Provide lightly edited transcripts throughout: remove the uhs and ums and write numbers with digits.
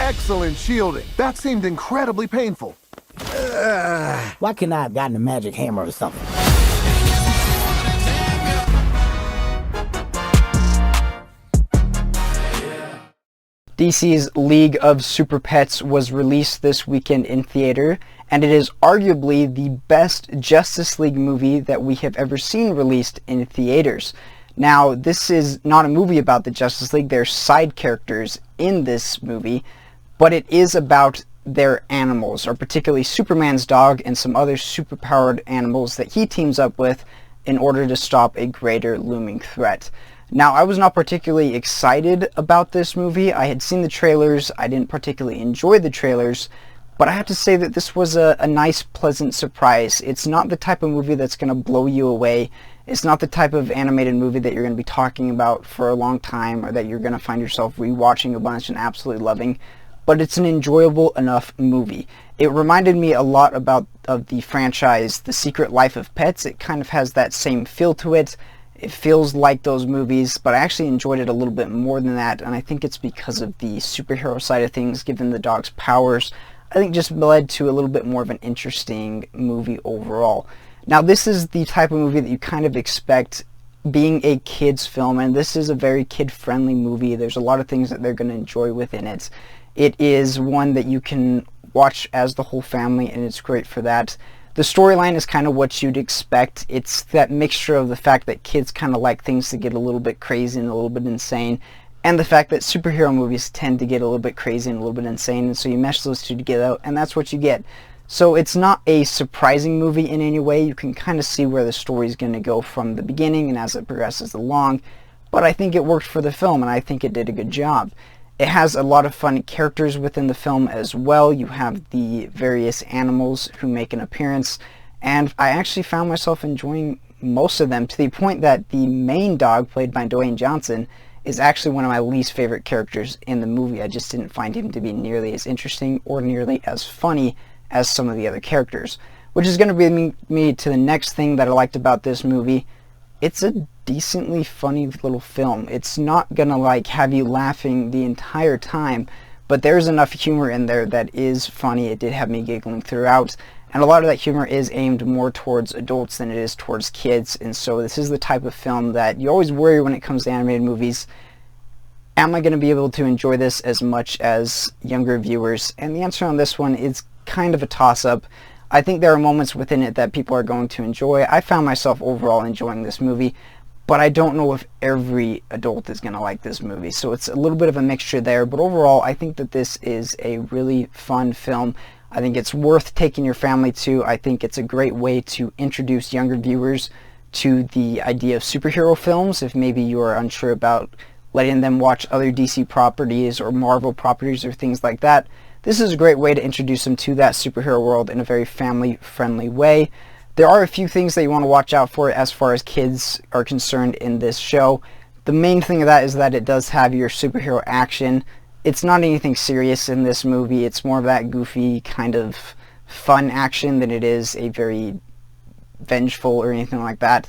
Excellent shielding. That seemed incredibly painful. Why couldn't I have gotten a magic hammer or something? DC's League of Super Pets was released this weekend in theater, and it is arguably the best Justice League movie that we have ever seen released in theaters. Now, this is not a movie about the Justice League. There's side characters in this movie, but it is about their animals, or particularly Superman's dog and some other superpowered animals that he teams up with in order to stop a greater looming threat. Now, I was not particularly excited about this movie. I had seen the trailers. I didn't particularly enjoy the trailers, but I have to say that this was a nice, pleasant surprise. It's not the type of movie that's going to blow you away. It's not the type of animated movie that you're going to be talking about for a long time, or that you're going to find yourself rewatching a bunch and absolutely loving, but it's an enjoyable enough movie. It reminded me a lot of the franchise The Secret Life of Pets. It kind of has that same feel to it. It feels like those movies, but I actually enjoyed it a little bit more than that, and I think it's because of the superhero side of things, given the dog's powers. I think just led to a little bit more of an interesting movie overall. Now, this is the type of movie that you kind of expect being a kid's film, and this is a very kid-friendly movie. There's a lot of things that they're going to enjoy within it. It is one that you can watch as the whole family, and it's great for that. The storyline is kind of what you'd expect. It's that mixture of the fact that kids kind of like things to get a little bit crazy and a little bit insane, and the fact that superhero movies tend to get a little bit crazy and a little bit insane, and so you mesh those two together, and that's what you get. So it's not a surprising movie in any way. You can kind of see where the story's going to go from the beginning and as it progresses along, but I think it worked for the film, and I think it did a good job. It has a lot of fun characters within the film as well. You have the various animals who make an appearance, and I actually found myself enjoying most of them, to the point that the main dog, played by Dwayne Johnson, is actually one of my least favorite characters in the movie. I just didn't find him to be nearly as interesting or nearly as funny as some of the other characters, which is going to bring me to the next thing that I liked about this movie. It's a decently funny little film. It's not gonna have you laughing the entire time, but there's enough humor in there that is funny. It did have me giggling throughout, and a lot of that humor is aimed more towards adults than it is towards kids, and so this is the type of film that you always worry when it comes to animated movies. Am I going to be able to enjoy this as much as younger viewers? And the answer on this one is kind of a toss-up. I think there are moments within it that people are going to enjoy. I found myself overall enjoying this movie, but I don't know if every adult is going to like this movie. So it's a little bit of a mixture there, but overall I think that this is a really fun film. I think it's worth taking your family to. I think it's a great way to introduce younger viewers to the idea of superhero films, if maybe you are unsure about letting them watch other DC properties or Marvel properties or things like that. This is a great way to introduce them to that superhero world in a very family-friendly way. There are a few things that you want to watch out for as far as kids are concerned in this show. The main thing of that is that it does have your superhero action. It's not anything serious in this movie. It's more of that goofy kind of fun action than it is a very vengeful or anything like that.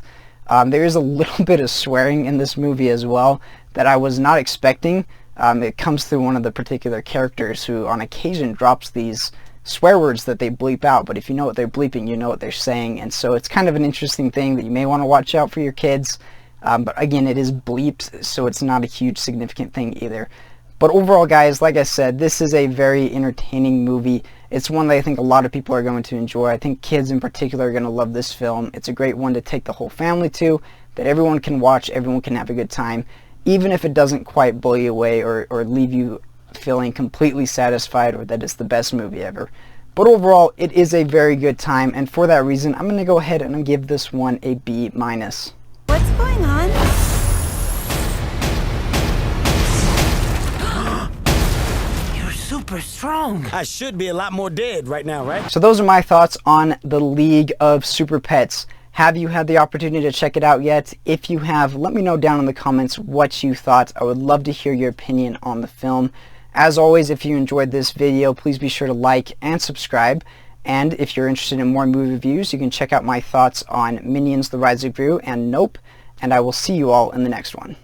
There is a little bit of swearing in this movie as well that I was not expecting. It comes through one of the particular characters who on occasion drops these swear words that they bleep out, but if you know what they're bleeping, you know what they're saying, and so it's kind of an interesting thing that you may want to watch out for your kids, but again, it is bleeped, so it's not a huge significant thing either. But overall, guys, like I said, this is a very entertaining movie. It's one that I think a lot of people are going to enjoy. I think kids in particular are going to love this film. It's a great one to take the whole family to, that everyone can watch, everyone can have a good time, even if it doesn't quite blow you away or leave you feeling completely satisfied or that it's the best movie ever. But overall, it is a very good time, and for that reason, I'm going to go ahead and give this one a B-. What's going on? You're super strong. I should be a lot more dead right now, right? So those are my thoughts on the League of Super Pets. Have you had the opportunity to check it out yet? If you have, let me know down in the comments what you thought. I would love to hear your opinion on the film. As always, if you enjoyed this video, please be sure to like and subscribe. And if you're interested in more movie reviews, you can check out my thoughts on Minions: The Rise of Gru and Nope. And I will see you all in the next one.